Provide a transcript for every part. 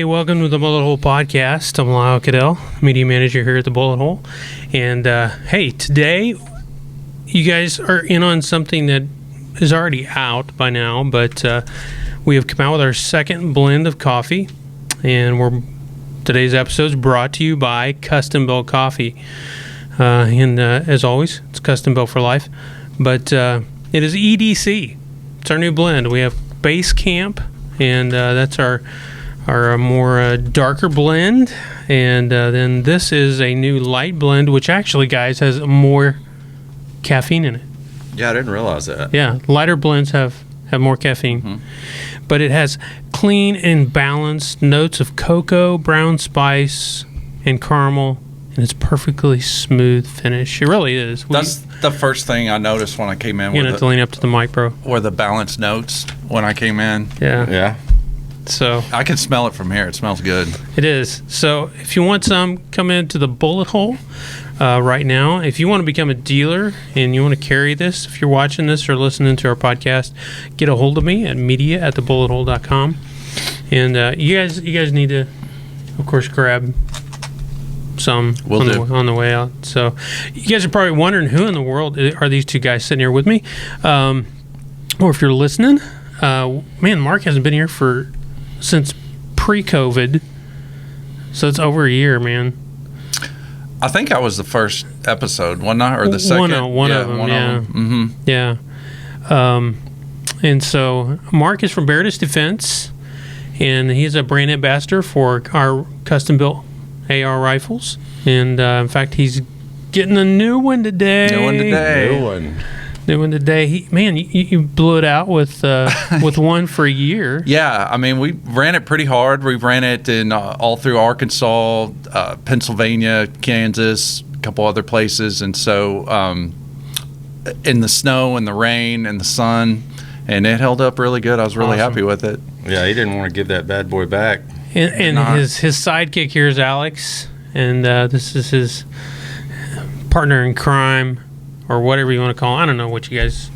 welcome to the Bullet Hole Podcast. I'm Lyle Cadell, media manager here at the Bullet Hole. And hey, today you guys are in on something that is already out by now, but we have come out with our second blend of coffee, and today's episode is brought to you by Custombilt Coffee. And as always, it's Custombilt for life, but it is EDC. It's our new blend. We have Base Camp, and that's our more darker blend, and then this is a new light blend, which actually, guys, has more caffeine in it. Yeah, I didn't realize that. Yeah, lighter blends have more caffeine, but it has clean and balanced notes of cocoa, brown spice, and caramel, and it's perfectly smooth finish. It really is. That's the first thing I noticed when I came in. You have to lean up to the mic, bro. Or the balanced notes when I came in. Yeah. So I can smell it from here. It smells good. It is. So if you want some, come into the Bullet Hole right now. If you want to become a dealer and you want to carry this, if you're watching this or listening to our podcast, get a hold of me at media@thebullet-hole.com. And you guys need to, of course, grab some on the way out. So you guys are probably wondering who in the world are these two guys sitting here with me. Or if you're listening, man, Mark hasn't been here since pre-COVID, so it's over a year, man. I think I was the first episode, wasn't I? Or the second? One of them, yeah. Mm-hmm. Yeah. And so Mark is from Barritus Defense, and he's a brand ambassador for our custom-built AR rifles. And, in fact, he's getting a new one today. New one today. You blew it out with one for a year. Yeah, I mean, we ran it pretty hard. We ran it in all through Arkansas, Pennsylvania, Kansas, a couple other places, and so in the snow and the rain and the sun, and it held up really good. I was really happy with it. Yeah, he didn't want to give that bad boy back. And his sidekick here is Alex, and this is his partner in crime, or whatever you want to call him. I don't know what you guys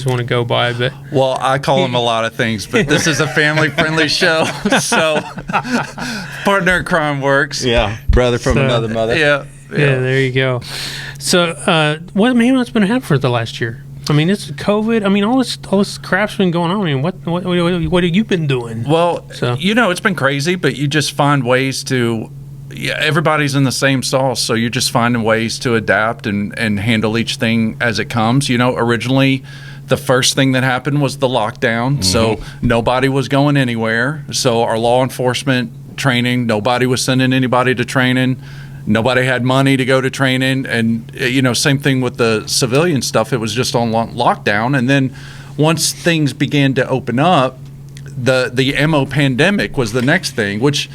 want to go by, but well, I call him a lot of things, but this is a family-friendly show, so partner in crime works. Yeah, brother from another mother. Yeah, there you go. So, what's been happening for the last year? I mean, it's COVID. I mean, all this crap's been going on. I mean, what have you been doing? Well, it's been crazy, but you just find ways to. Yeah, everybody's in the same sauce, so you're just finding ways to adapt and handle each thing as it comes. Originally, the first thing that happened was the lockdown, so nobody was going anywhere. So our law enforcement training, nobody was sending anybody to training. Nobody had money to go to training, and same thing with the civilian stuff. It was just on lockdown, and then once things began to open up, the ammo pandemic was the next thing, which.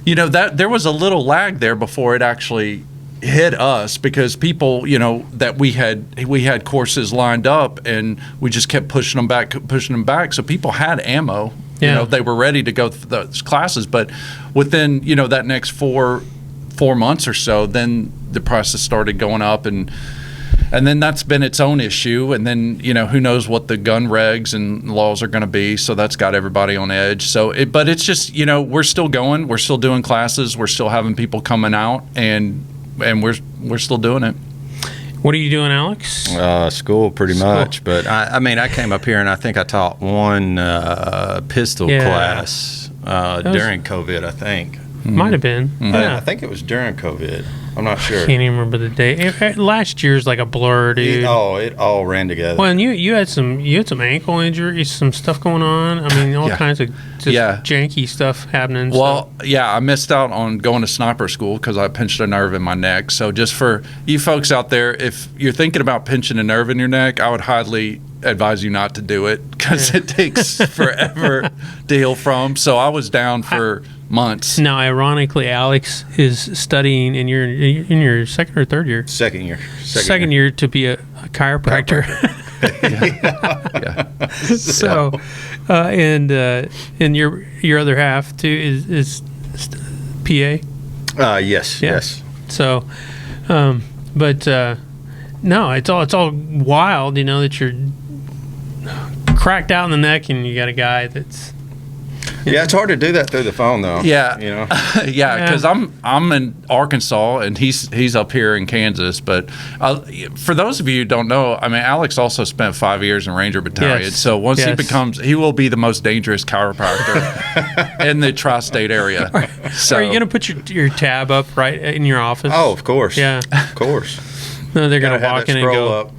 That there was a little lag there before it actually hit us, because people, that we had courses lined up, and we just kept pushing them back. So people had ammo. Yeah. They were ready to go through those classes, but within that next four months or so, then the prices started going up, and then that's been its own issue. And then, who knows what the gun regs and laws are going to be. So that's got everybody on edge. But it's just, we're still going. We're still doing classes. We're still having people coming out, and we're still doing it. What are you doing, Alex? School, pretty much. But I came up here and I think I taught one pistol class during COVID, I think. Might have been. I think it was during COVID. I'm not sure. I can't even remember the day. Last year's like a blur, dude. It all ran together. Well, and you had some ankle injuries, some stuff going on. I mean, all kinds of janky stuff happening. Well, I missed out on going to sniper school because I pinched a nerve in my neck. So just for you folks out there, if you're thinking about pinching a nerve in your neck, I would highly advise you not to do it, because it takes forever to heal from. So I was down for months. Now, ironically, Alex is studying in your second or third year. Second year. Second year to be a chiropractor. Yeah. So, and your other half too is PA. Yes. So, but no, it's all wild. That you're cracked out in the neck, and you got a guy that's Yeah, it's hard to do that through the phone, though. Yeah, you know. yeah, because I'm in Arkansas and he's up here in Kansas. But for those of you who don't know, I mean, Alex also spent 5 years in Ranger Battalion. Yes. So once he will be the most dangerous chiropractor in the tri-state area. So are you gonna put your tab up right in your office? Oh, of course. Yeah, of course. No, they're gonna Gotta have walk that in and scroll go. up.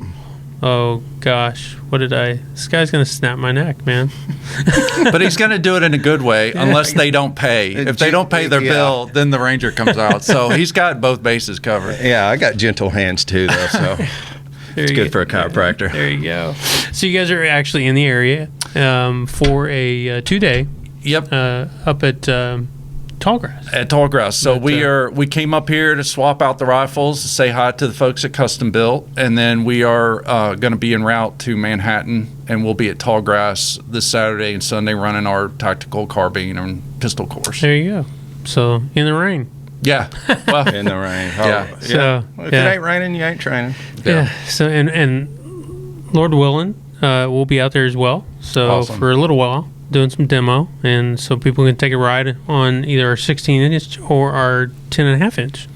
Oh gosh, what did I? This guy's gonna snap my neck, man. But he's going to do it in a good way, unless they don't pay. If they don't pay their bill, then the Ranger comes out. So he's got both bases covered. Yeah, I got gentle hands too, though. So it's good for a chiropractor. There you go. So you guys are actually in the area for a 2-day. Yep. Up at Tallgrass. At Tallgrass. So we came up here to swap out the rifles, to say hi to the folks at Custombilt, and then we are going to be en route to Manhattan, and we'll be at Tallgrass this Saturday and Sunday running our tactical carbine and pistol course. There you go. So in the rain. Yeah. Well, In the rain. Yeah. So Well, if it ain't raining, you ain't training. yeah. So and Lord willing, we'll be out there as well. So Awesome. for a little while, doing some demo, and so people can take a ride on either our 16-inch or our 10.5-inch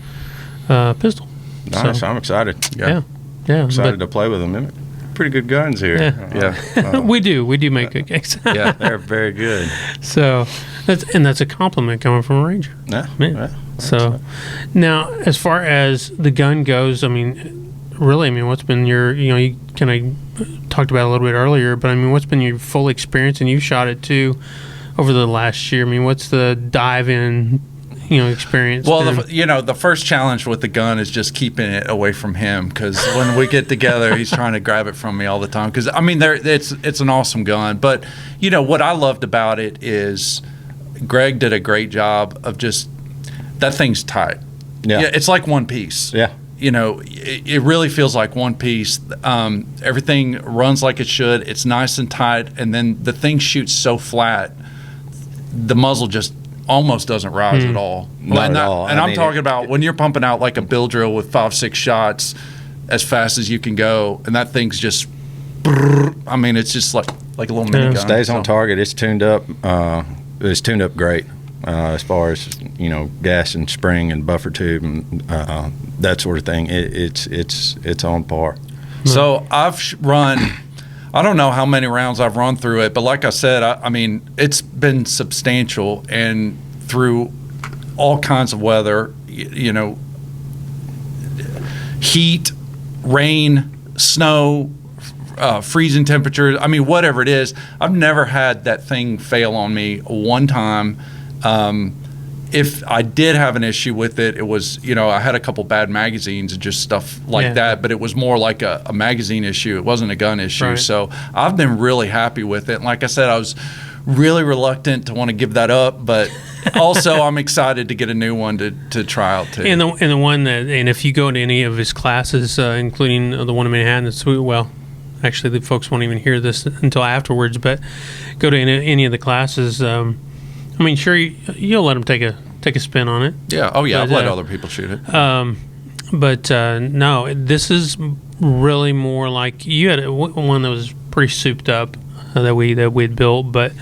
pistol. Nice. So, I'm excited. yeah. Excited to play with them. Pretty good guns here. yeah. We do make good games. Yeah. They're very good. So that's a compliment coming from a Ranger. Yeah. Man. Yeah. So now, as far as the gun goes, I mean, really, what's been your, you kind of talked about it a little bit earlier, but I mean, what's been your full experience, and you shot it too over the last year? I mean, what's the dive in, experience? Well, the first challenge with the gun is just keeping it away from him, because when we get together, he's trying to grab it from me all the time. Because I mean, it's an awesome gun, but what I loved about it is Greg did a great job of just that thing's tight. Yeah. It's like one piece. Yeah. It really feels like one piece. Everything runs like it should. It's nice and tight, and then the thing shoots so flat, the muzzle just almost doesn't rise at all. Not at all. And I'm talking about when you're pumping out like a bill drill with 5-6 shots as fast as you can go, and that thing's just, it's just like a little mini gun. Stays on target. It's tuned up. It's tuned up great. As far as gas and spring and buffer tube and that sort of thing, it's on par. So I've run, I don't know how many rounds I've run through it, but like I said, I mean, it's been substantial, and through all kinds of weather, heat, rain, snow, freezing temperatures. I mean, whatever it is, I've never had that thing fail on me one time. If I did have an issue with it, it was, I had a couple bad magazines and just stuff like that, but it was more like a magazine issue. It wasn't a gun issue. Right. So I've been really happy with it. And like I said, I was really reluctant to want to give that up, but also I'm excited to get a new one to try out too. And the one that, and if you go to any of his classes, including the one in Manhattan, actually the folks won't even hear this until afterwards, but go to any of the classes. Sure, you'll let them take a spin on it. Yeah. Oh, yeah. But, I've let other people shoot it. But no, this is really more like you had one that was pretty souped up that we'd built, but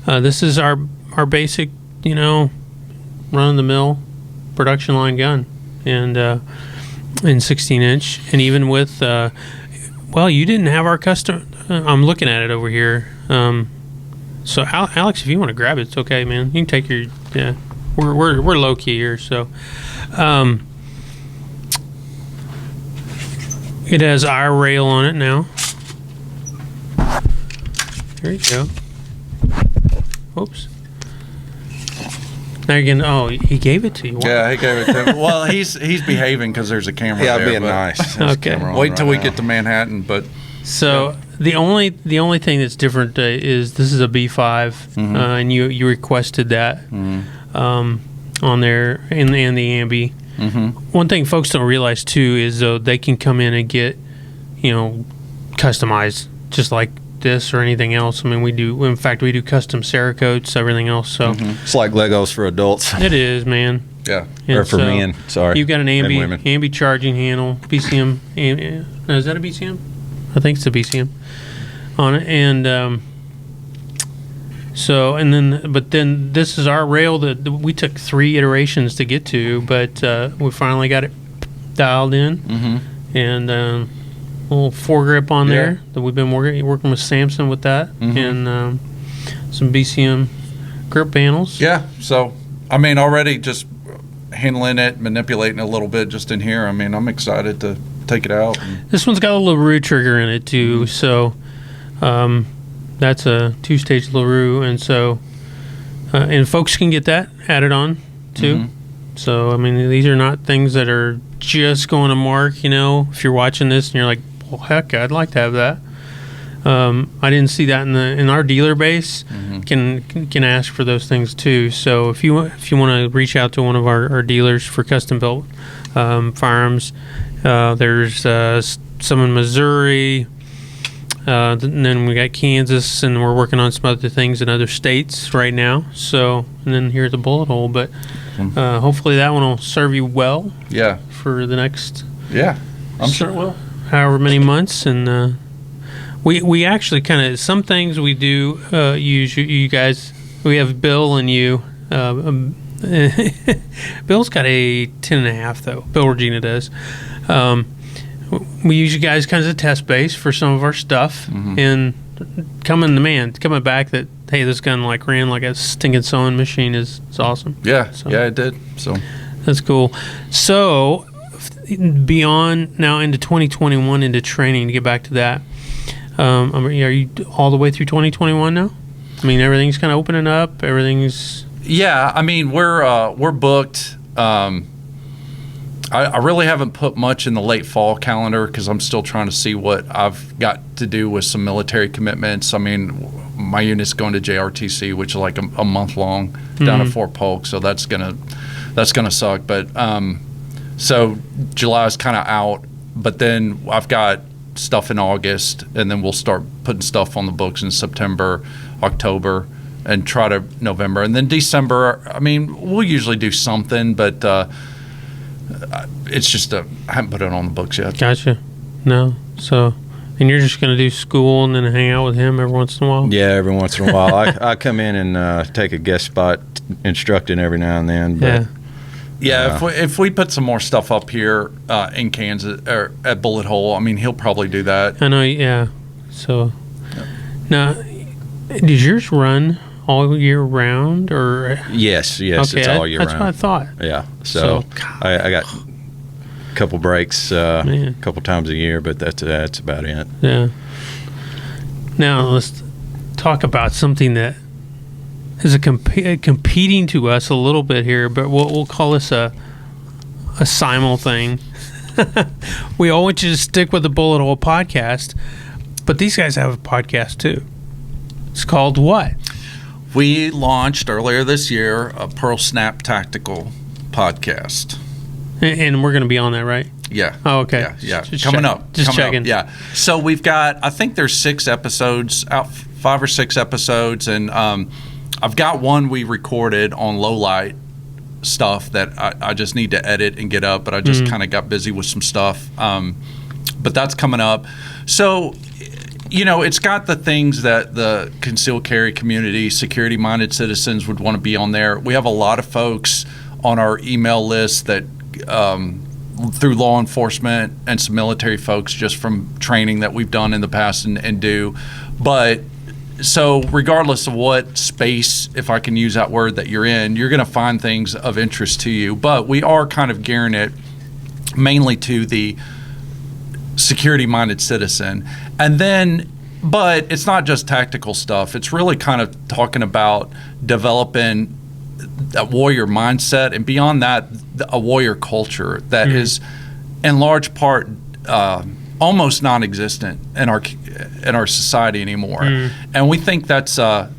this is our basic, run of the mill production line gun, and in 16-inch, and even with you didn't have our custom. I'm looking at it over here. So Alex, if you want to grab it, it's okay, man. You can take your We're low key here, so it has our rail on it now. There you go. Oops. Now you're getting. Oh, he gave it to you. Wow. Yeah, he gave it to me. Well, he's behaving because there's a camera Yeah, there. being nice. There's a Okay. camera on Wait till right we now. get to Manhattan, but So the only thing that's different is this is a B5, and you requested that on there and the Ambi. One thing folks don't realize too is though they can come in and get customized just like this or anything else. I mean, we do custom Cerakotes, everything else. So It's like Legos for adults. it is, man. yeah. Or And for so men, sorry. You've got an and women. Ambi charging handle, BCM. Is that a BCM? I think it's a BCM on it, and So, but then this is our rail that we took 3 iterations to get to, but we finally got it dialed in. And a little foregrip on there that we've been working with Samson with that, and some BCM grip panels. Yeah. So, I mean, already just handling it, manipulating a little bit just in here. I mean, I'm excited to take it out. This one's got a LaRue trigger in it too, so that's a 2-stage LaRue, and so and folks can get that added on too. So I mean, these are not things that are just going to mark. You know, if you're watching this and you're like, well, heck, I'd like to have that. I didn't see that in our dealer base. Can ask for those things too. So if you want to reach out to one of our dealers for Custombilt Firearms, there's some in Missouri, and then we got Kansas, and we're working on some other things in other states right now. So, and then here at the Bullet Hole, but hopefully that one will serve you well. Yeah. For the next. Yeah, I'm sure it will. However many months, and we actually kind of, some things we do use you guys. We have Bill and you. Bill's got a 10.5 though. Bill Regina does. We use you guys kind of as a test base for some of our stuff, and coming back that, hey, this gun ran like a stinking sewing machine is awesome. Yeah, so, yeah, it did. So that's cool. So beyond now into 2021 into training, to get back to that, are you all the way through 2021 now? I mean, everything's kind of opening up. Everything's. Yeah, I mean, we're booked. I really haven't put much in the late fall calendar because I'm still trying to see what I've got to do with some military commitments. I mean, my unit's going to JRTC, which is like a month long down at Fort Polk, so that's gonna suck. But so July's kind of out, but then I've got stuff in August, and then we'll start putting stuff on the books in September, October, and try to November, and then December. I mean, we'll usually do something, but it's just I haven't put it on the books yet. Gotcha. No. So, and you're just going to do school and then hang out with him every once in a while? Yeah, every once in a while. I come in and take a guest spot instructing every now and then. But, yeah, if we put some more stuff up here in Kansas or at Bullet Hole, I mean, he'll probably do that. I know, yeah. So, now, does yours run all year round, or? Yes, okay, it's all year round. That's what I thought. Yeah, so I got a couple breaks a couple times a year, but that's about it. Yeah. Now let's talk about something that is competing to us a little bit here, but we'll call this a simul thing. We all want you to stick with the Bullet Hole podcast, but these guys have a podcast too. It's called what? We launched earlier this year a Pearl Snap Tactical podcast. And we're going to be on that, right? Yeah. Oh, okay. Yeah. Just coming check. up. Just checking. Yeah. So we've got, I think there's 6 episodes out, 5 or 6 episodes, and I've got one we recorded on low light stuff that I just need to edit and get up, but I just kind of got busy with some stuff. But that's coming up. So, you know, it's got the things that the concealed carry community, security-minded citizens would want to be on there. We have a lot of folks on our email list that through law enforcement and some military folks just from training that we've done in the past and do. But so regardless of what space, if I can use that word, that you're in, you're going to find things of interest to you. But we are kind of gearing it mainly to the security-minded citizen. And then, but it's not just tactical stuff. It's really kind of talking about developing that warrior mindset, and beyond that, a warrior culture that is in large part almost non-existent in our society anymore. And we think that's not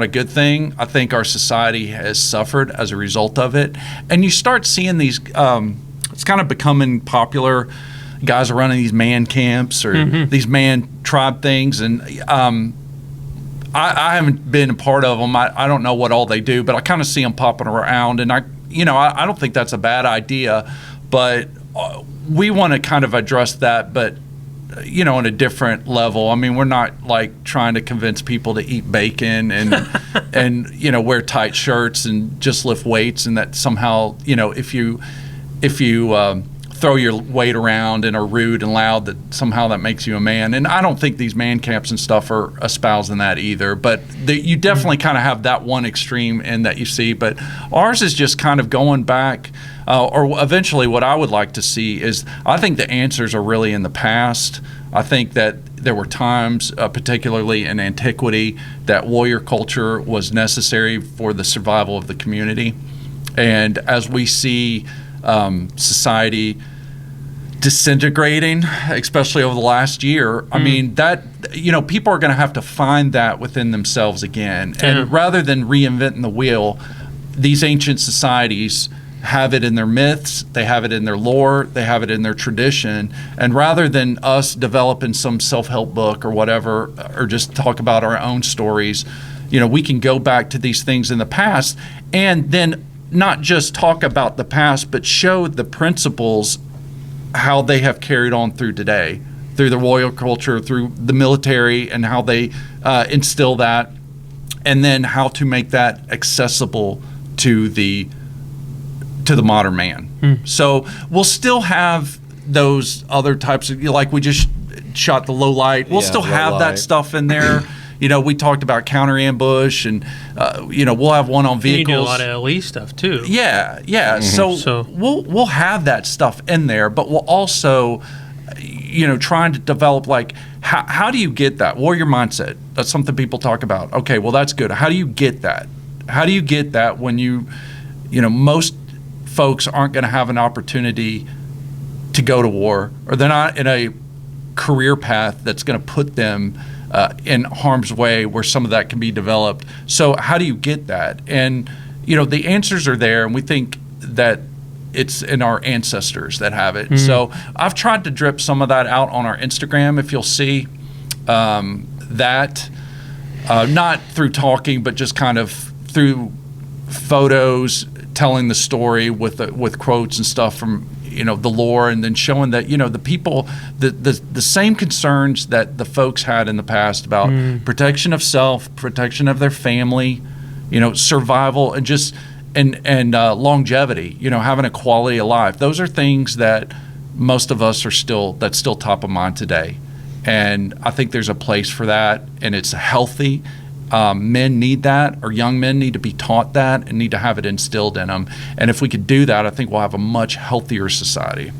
a good thing. I think our society has suffered as a result of it. And you start seeing these, it's kind of becoming popular. Guys are running these man camps or these man tribe things, and I haven't been a part of them. I don't know what all they do, but I kind of see them popping around, and I don't think that's a bad idea, but we want to kind of address that, but on a different level. I mean, we're not like trying to convince people to eat bacon and and wear tight shirts and just lift weights, and that somehow if you throw your weight around and are rude and loud, that somehow that makes you a man. And I don't think these man camps and stuff are espousing that either, but you definitely kind of have that one extreme in that you see. But ours is just kind of going back, or eventually what I would like to see is, I think the answers are really in the past. I think that there were times, particularly in antiquity, that warrior culture was necessary for the survival of the community. And as we see society disintegrating, especially over the last year, I mean, that people are going to have to find that within themselves again. And rather than reinventing the wheel, these ancient societies have it in their myths, they have it in their lore, they have it in their tradition. And rather than us developing some self-help book or whatever, or just talk about our own stories, we can go back to these things in the past, and then not just talk about the past, but show the principles, how they have carried on through today, through the royal culture, through the military, and how they instill that, and then how to make that accessible to the modern man. So we'll still have those other types of, like we just shot the low light. We'll still have that stuff in there. We talked about counter ambush, and we'll have one on vehicles. You do a lot of LE stuff too. Yeah. So we'll have that stuff in there, but we'll also, trying to develop, like, how do you get that warrior mindset? That's something people talk about. Okay, well, that's good. How do you get that? How do you get that when most folks aren't going to have an opportunity to go to war, or they're not in a career path that's going to put them in harm's way where some of that can be developed. So how do you get that? And the answers are there, and we think that it's in our ancestors that have it. So I've tried to drip some of that out on our Instagram, if you'll see that, not through talking, but just kind of through photos, telling the story with quotes and stuff from the lore, and then showing that the people, the same concerns that the folks had in the past about protection of self, protection of their family, survival, and just and longevity, having a quality of life. Those are things that most of us that's still top of mind today. And I think there's a place for that, and it's healthy. Men need that, or young men need to be taught that and need to have it instilled in them. And if we could do that, I think we'll have a much healthier society.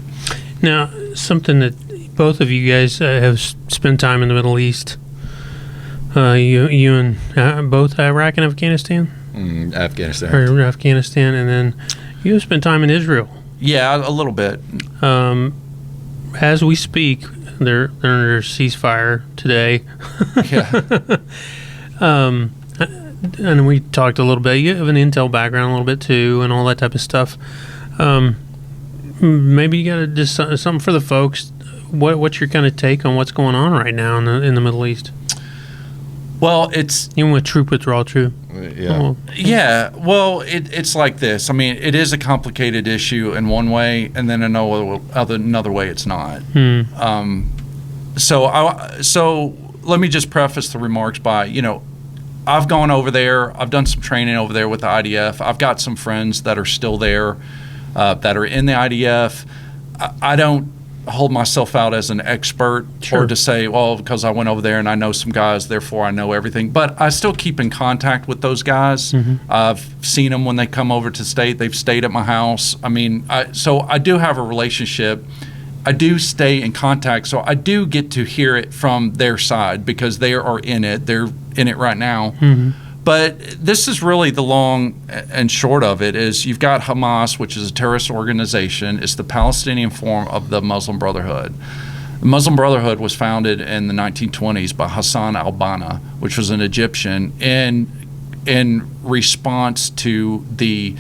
Now, something that both of you guys have spent time in the Middle East. You and both Iraq and Afghanistan? Afghanistan. Or Afghanistan, and then you have spent time in Israel. Yeah, a little bit. As we speak, they're under ceasefire today. Yeah. And we talked a little bit. You have an intel background a little bit too, and all that type of stuff. Maybe you got to just something for the folks. What's your kind of take on what's going on right now in the Middle East? Well, it's even with troop withdrawal, true. Yeah. Well, it's like this. I mean, it is a complicated issue in one way, and then another way it's not. So let me just preface the remarks by, I've gone over there. I've done some training over there with the IDF. I've got some friends that are still there, that are in the IDF. I don't hold myself out as an expert or to say, well, because I went over there and I know some guys, therefore I know everything. But I still keep in contact with those guys. I've seen them when they come over to state. They've stayed at my house. I mean, so I do have a relationship. I do stay in contact, so I do get to hear it from their side because they are in it. They're in it right now. But this is really the long and short of it is you've got Hamas, which is a terrorist organization. It's the Palestinian form of the Muslim Brotherhood. The Muslim Brotherhood was founded in the 1920s by Hassan al-Banna, which was an Egyptian, in response to the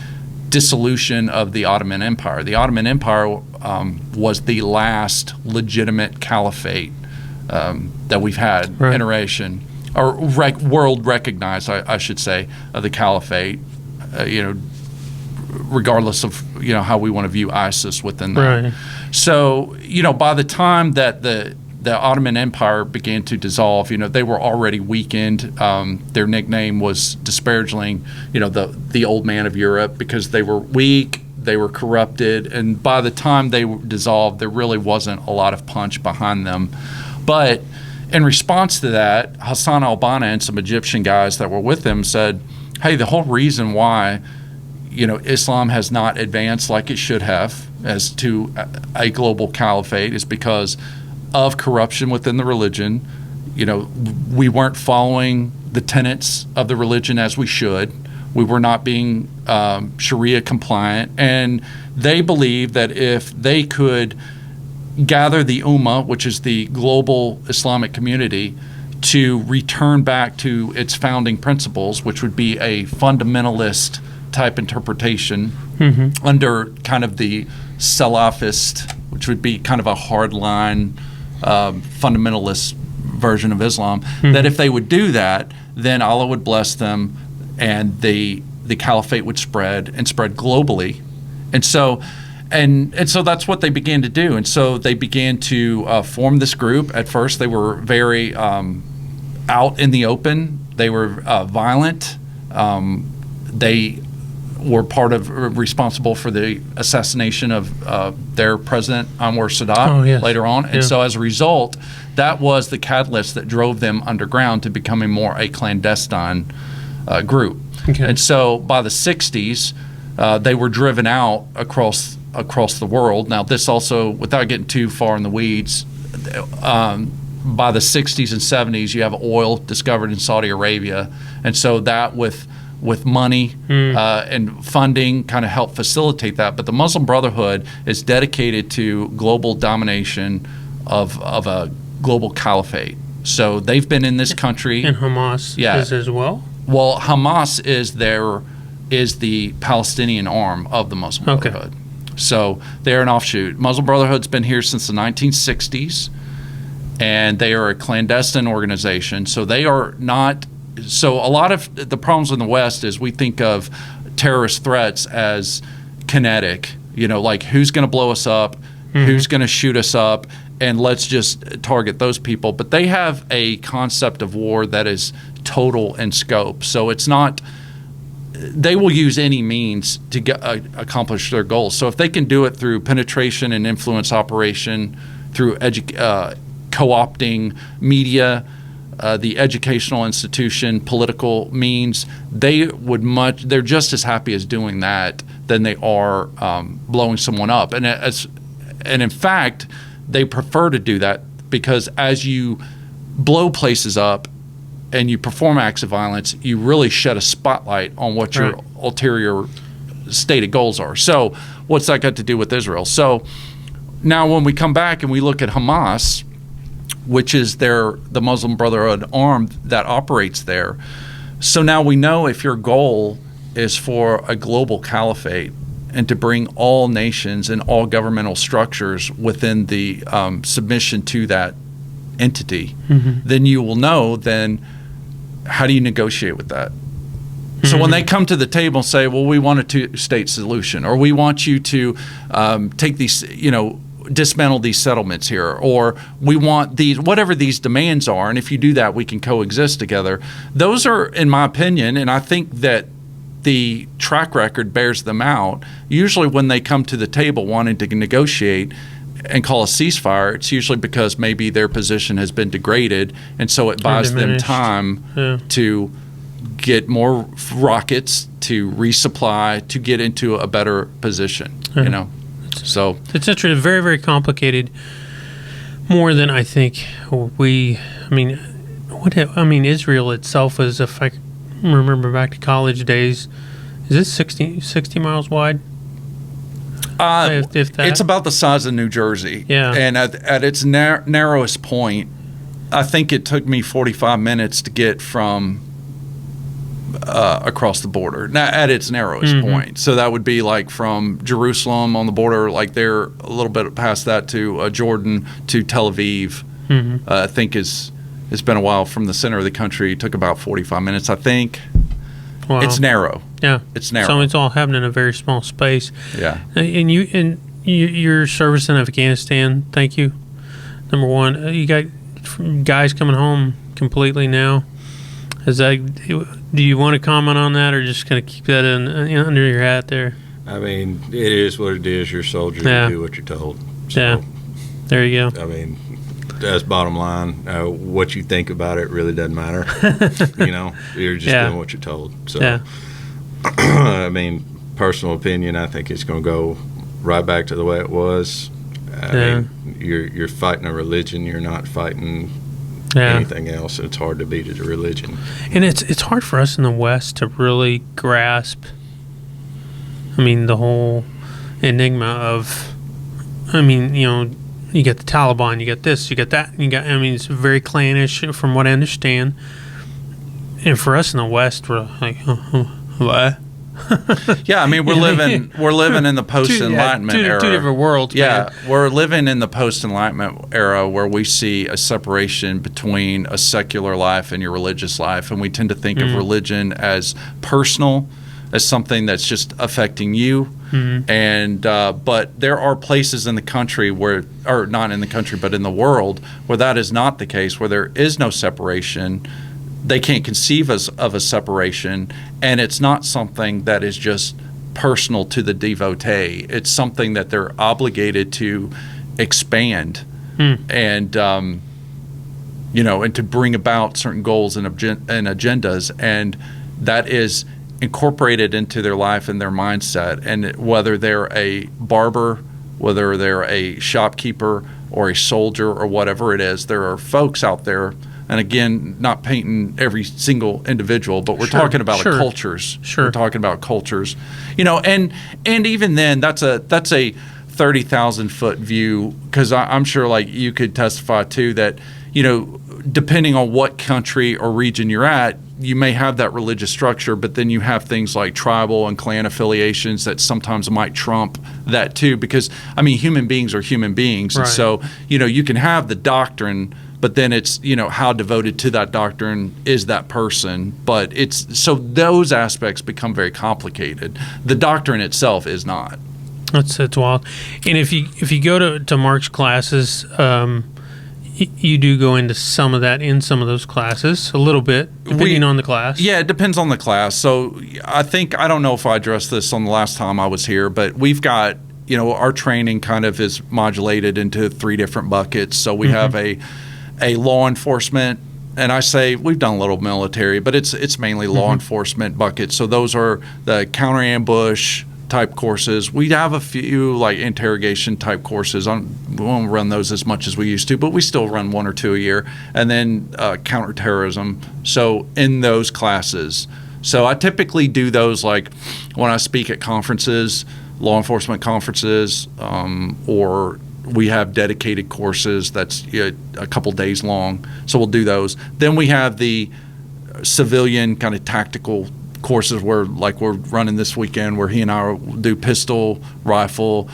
dissolution of the Ottoman Empire. The Ottoman Empire was the last legitimate caliphate that we've had, iteration, or world recognized, I should say, of the caliphate, regardless of, how we want to view ISIS within that. So, by the time that the the Ottoman Empire began to dissolve, they were already weakened. Their nickname was disparagingly, the old man of Europe, because they were weak, they were corrupted, and by the time they dissolved, there really wasn't a lot of punch behind them. But in response to that, Hassan al-Banna and some Egyptian guys that were with him said, hey, the whole reason why Islam has not advanced like it should have as to a global caliphate is because of corruption within the religion. We weren't following the tenets of the religion as we should. We were not being Sharia compliant. And they believe that if they could gather the Ummah, which is the global Islamic community, to return back to its founding principles, which would be a fundamentalist type interpretation under kind of the Salafist, which would be kind of a hardline fundamentalist version of Islam, that if they would do that, then Allah would bless them and the caliphate would spread globally. And so that's what they began to do. And so they began to form this group. At first, they were very out in the open. They were violent. They were responsible for the assassination of their president, Anwar Sadat, later on. And so as a result, that was the catalyst that drove them underground to becoming more a clandestine group. Okay. And so by the 60s, they were driven out across the world. Now, this also, without getting too far in the weeds, by the 60s and 70s, you have oil discovered in Saudi Arabia. And so that with money and funding kind of helped facilitate that. But the Muslim Brotherhood is dedicated to global domination of a global caliphate. So they've been in this country. And Hamas is as well? Well, Hamas is the Palestinian arm of the Muslim Brotherhood. So they're an offshoot. Muslim Brotherhood's been here since the 1960s, and they are a clandestine organization. So they are not. So a lot of the problems in the West is we think of terrorist threats as kinetic. Like who's going to blow us up, who's going to shoot us up, and let's just target those people. But they have a concept of war that is total in scope. So it's not. They will use any means to accomplish their goals. So if they can do it through penetration and influence operation, through co-opting media, the educational institution, political means, they're just as happy as doing that than they are blowing someone up. And in fact, they prefer to do that because as you blow places up and you perform acts of violence, you really shed a spotlight on what your ulterior stated goals are. So what's that got to do with Israel? So now when we come back and we look at Hamas, which is the Muslim Brotherhood arm that operates there. So now we know if your goal is for a global caliphate and to bring all nations and all governmental structures within the submission to that entity, then you will know then how do you negotiate with that? So when they come to the table and say, well, we want a two-state solution, or we want you to take these, dismantle these settlements here, or we want these, whatever these demands are, and if you do that, we can coexist together. Those are, in my opinion, and I think that the track record bears them out, usually when they come to the table wanting to negotiate and call a ceasefire, it's usually because maybe their position has been degraded, and so it buys them time to get more rockets, to resupply, to get into a better position. So it's actually very, very complicated. More than I think Israel itself is, if I remember back to college days, is it 60 miles wide? If that. It's about the size of New Jersey. Yeah. And at its narrowest point, I think it took me 45 minutes to get from across the border. Now, at its narrowest point. So that would be like from Jerusalem on the border, like there a little bit past that to Jordan to Tel Aviv. I think it's been a while from the center of the country. It took about 45 minutes, I think. Wow. It's narrow. Yeah. It's narrow. So it's all happening in a very small space. Yeah. And your service in Afghanistan, thank you. Number one, you got guys coming home completely now. Is that? Do you want to comment on that, or just kind of keep that under your hat there? I mean, it is what it is. You're a soldier. You do what you're told. So, yeah. There you go. I mean, that's bottom line. What you think about it really doesn't matter. You're just doing what you're told. So, I mean, personal opinion, I think it's going to go right back to the way it was. I mean, you're fighting a religion. You're not fighting anything else. It's hard to beat it, a religion. And it's hard for us in the West to really grasp. I mean, the whole enigma of. I mean, you get the Taliban, you get this, you get that, I mean, it's very clannish from what I understand. And for us in the West, we're like, what? Yeah, I mean, we're living in the post-Enlightenment era. Two different worlds. Yeah, man. We're living in the post-Enlightenment era where we see a separation between a secular life and your religious life, and we tend to think of religion as personal, as something that's just affecting you. And but there are places in the country where, or not in the country, but in the world where that is not the case, where there is no separation. They can't conceive of a separation, and it's not something that is just personal to the devotee. It's something that they're obligated to expand and and to bring about certain goals and agendas, and that is incorporated into their life and their mindset. And whether they're a barber, whether they're a shopkeeper or a soldier or whatever it is, there are folks out there, and again, not painting every single individual, but we're talking about cultures. We're talking about cultures, and even then, that's a 30,000 foot view, because I'm sure, like, you could testify too that depending on what country or region you're at, you may have that religious structure, but then you have things like tribal and clan affiliations that sometimes might trump that too, because I mean, human beings are human beings. Right. And so, you can have the doctrine, but then it's, how devoted to that doctrine is that person. But so those aspects become very complicated. The doctrine itself is not. That's wild. And if you go to Mark's classes, you do go into some of that in some of those classes, a little bit, depending on the class. Yeah, it depends on the class. So I don't know if I addressed this on the last time I was here, but we've got, our training kind of is modulated into 3 different buckets. So we have a law enforcement, and I say we've done a little military, but it's mainly law enforcement bucket. So those are the counter ambush type courses. We have a few like interrogation type courses. We won't run those as much as we used to, but we still run 1 or 2 a year. And then counterterrorism. So in those classes. So I typically do those like when I speak at conferences, law enforcement conferences, or we have dedicated courses that's a couple days long. So we'll do those. Then we have the civilian kind of tactical courses where, like, we're running this weekend, where he and I will do pistol, rifle,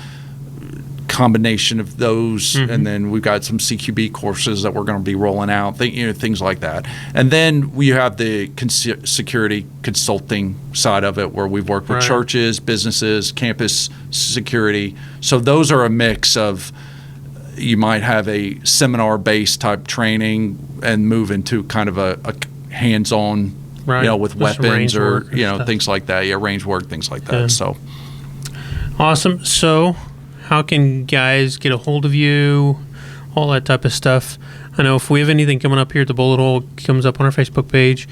combination of those, and then we've got some CQB courses that we're going to be rolling out, things like that. And then we have the security consulting side of it, where we've worked with churches, businesses, campus security. So those are a mix of, you might have a seminar-based type training and move into kind of a hands-on, with weapons or things like that. Yeah, range work, things like that. So awesome. So how can guys get a hold of you? All that type of stuff. I know if we have anything coming up here at the Bullet Hole, it comes up on our Facebook page.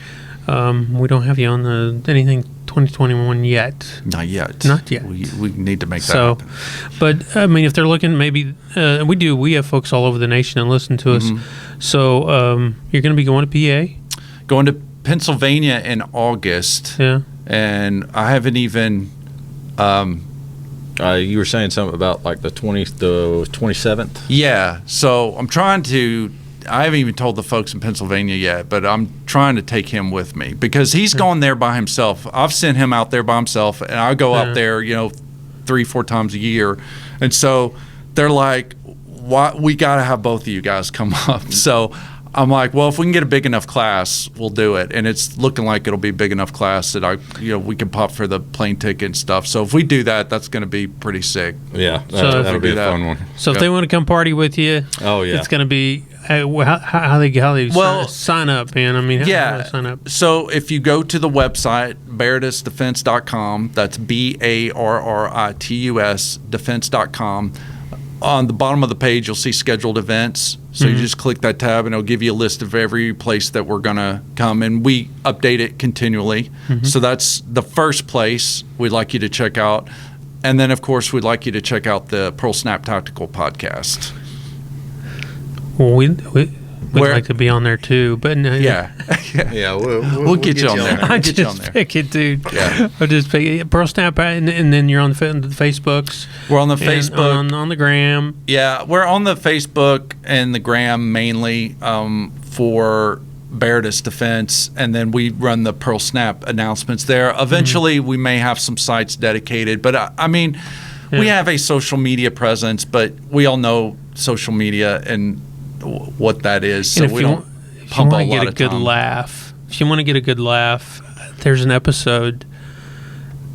We don't have you on anything 2021 yet. Not yet. We need to make that happen. But I mean, if they're looking, maybe we have folks all over the nation that listen to us. So you're going to be going to PA? Going to Pennsylvania in August. Yeah. And I haven't even you were saying something about like the 27th? Yeah. So I haven't even told the folks in Pennsylvania yet, but I'm trying to take him with me because he's gone there by himself. I've sent him out there by himself, and I go up there, 3-4 times a year. And so they're like, we got to have both of you guys come up. So I'm like, well, if we can get a big enough class, we'll do it. And it's looking like it'll be a big enough class that we can pop for the plane ticket and stuff. So if we do that, that's going to be pretty sick. Yeah, that'll be a fun one. So if they want to come party with you, it's going to be how they sign up, man. I mean, how do they sign up? So if you go to the website barritusdefense.com, that's BARRITUS defense.com. On the bottom of the page, you'll see scheduled events. So you just click that tab, and it'll give you a list of every place that we're going to come. And we update it continually. So that's the first place we'd like you to check out. And then, of course, we'd like you to check out the Pearl Snap Tactical podcast. Well, we'd like to be on there too, but we'll get you on there. I just pick it, dude. Yeah, I'll just pick it. Pearl Snap, and then you're on the Facebooks. We're on the Facebook, on the gram. Yeah, we're on the Facebook and the gram mainly for Barritus Defense, and then we run the Pearl Snap announcements there. Eventually, we may have some sites dedicated, but we have a social media presence, but we all know social media and what that is, so we don't pump a lot of time. If you want to get a good laugh, there's an episode,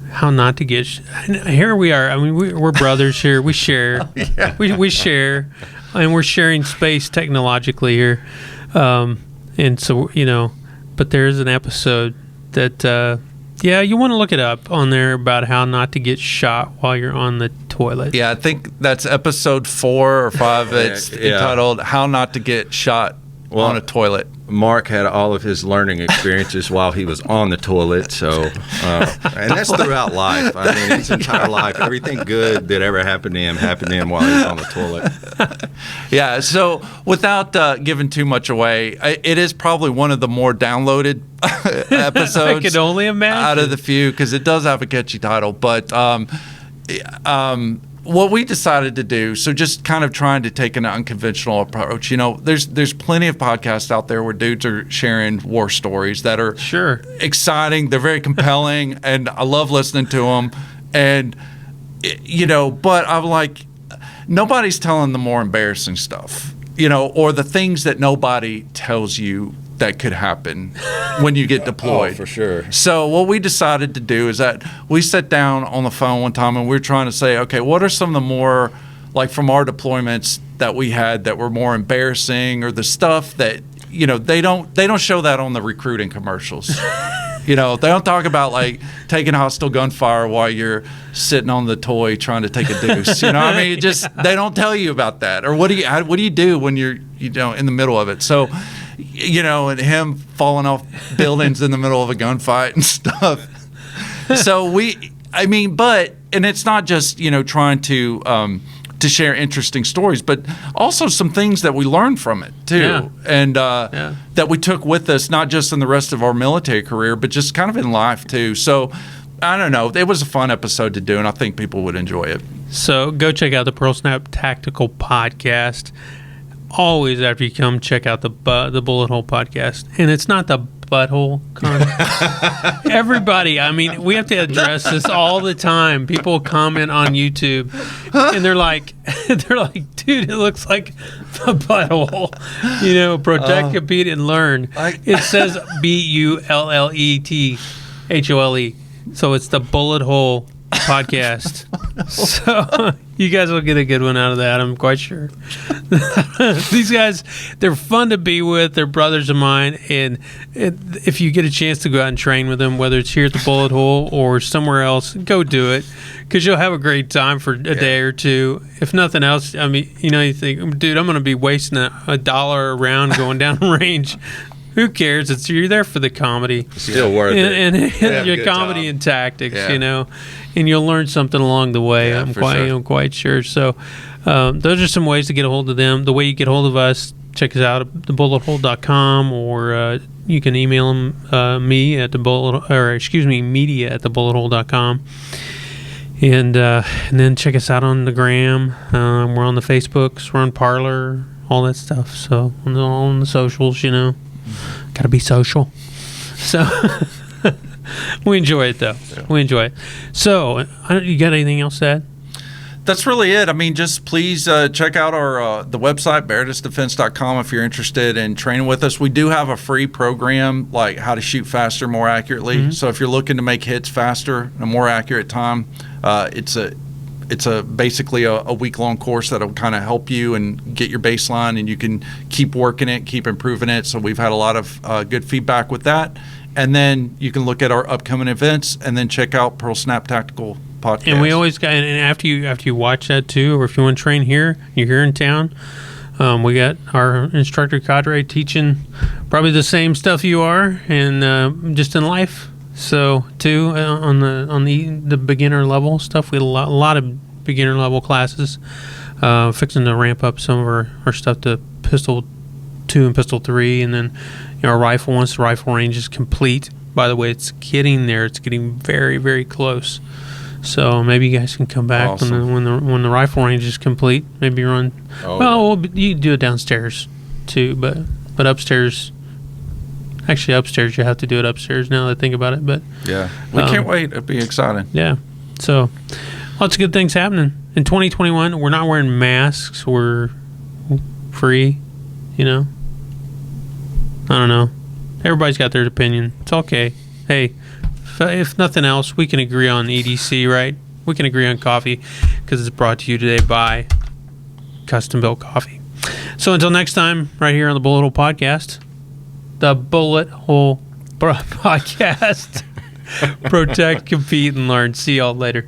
How Not to Get here we are. I mean, we're brothers here. We share. we share, and we're sharing space technologically here. And so, but there's an episode that, you want to look it up on there about how not to get shot while you're on the toilet. Yeah, I think that's episode 4 or 5. It's entitled How Not to Get Shot on a Toilet. Mark had all of his learning experiences while he was on the toilet, so and that's throughout life. I mean, his entire life, everything good that ever happened to him while he was on the toilet. Yeah, so without giving too much away, it is probably one of the more downloaded episodes. I could only imagine. Out of the few, because it does have a catchy title, but what we decided to do, so just kind of trying to take an unconventional approach. There's plenty of podcasts out there where dudes are sharing war stories that are exciting. They're very compelling, and I love listening to them. And but I'm like, nobody's telling the more embarrassing stuff, or the things that nobody tells you that could happen when you get deployed. Oh, for sure. So what we decided to do is that we sat down on the phone one time, and we were trying to say, okay, what are some of the more, like from our deployments that we had that were more embarrassing, or the stuff that, they don't show that on the recruiting commercials. They don't talk about like taking hostile gunfire while you're sitting on the toy trying to take a deuce. They don't tell you about that. Or what do you do when you're in the middle of it? So, and him falling off buildings in the middle of a gunfight and stuff. So and it's not just trying to share interesting stories, but also some things that we learned from it too, and that we took with us, not just in the rest of our military career, but just kind of in life too. So I don't know, it was a fun episode to do, and I think people would enjoy it. So go check out the Pearl Snap Tactical Podcast. Always after you come, check out the Bullet Hole Podcast, and it's not the butthole. Everybody, I mean, we have to address this all the time. People comment on YouTube, and they're like, dude, it looks like a butthole. Protect, compete, and learn. It says BULLETHOLE, so it's the Bullet Hole Podcast. So you guys will get a good one out of that, I'm quite sure. These guys, they're fun to be with. They're brothers of mine, and if you get a chance to go out and train with them, whether it's here at the Bullet Hole or somewhere else, go do it, because you'll have a great time for a day or two. If nothing else, I mean, you think, dude, I'm going to be wasting $1 a round going down the range. Who cares? You're there for the comedy. Still worth it. And your comedy time and tactics, and you'll learn something along the way. I'm quite sure. So those are some ways to get a hold of them. The way you get a hold of us, check us out at thebullethole.com, or you can email me at media at thebullethole.com. And then check us out on the gram. We're on the Facebooks. We're on Parler, all that stuff. So on the socials, got to be social. So we enjoy it, though. Yeah. We enjoy it. So you got anything else to add? That's really it. I mean, just please check out our the website, barritusdefense.com, if you're interested in training with us. We do have a free program, like how to shoot faster, more accurately. Mm-hmm. So if you're looking to make hits faster, a more accurate time, it's a basically a week-long course that'll kind of help you and get your baseline, and you can keep working it, keep improving it. So we've had a lot of good feedback with that. And then you can look at our upcoming events, and then check out Pearl Snap Tactical Podcast. And we always got, and after you watch that too, or if you want to train here, you're here in town. We got our instructor cadre teaching probably the same stuff you are, and just in life. So too, on the beginner level stuff, we had a lot of beginner level classes. Fixing to ramp up some of our stuff to Pistol 2 and Pistol 3, and then our rifle, once the rifle range is complete. By the way, it's getting there. It's getting very, very close. So maybe you guys can come back awesome. when the rifle range is complete. Maybe run. You do it downstairs too, but upstairs. Actually, upstairs you have to do it upstairs. Now that I think about it, but yeah, we can't wait. It'll be exciting. Yeah. So lots of good things happening in 2021. We're not wearing masks. We're free. You know. I don't know. Everybody's got their opinion. It's okay. Hey. If nothing else, we can agree on EDC, right? We can agree on coffee because it's brought to you today by Custombilt Coffee. So until next time, right here on the Bullet Hole Podcast, the Bullet Hole Podcast. Protect, compete, and learn. See y'all later.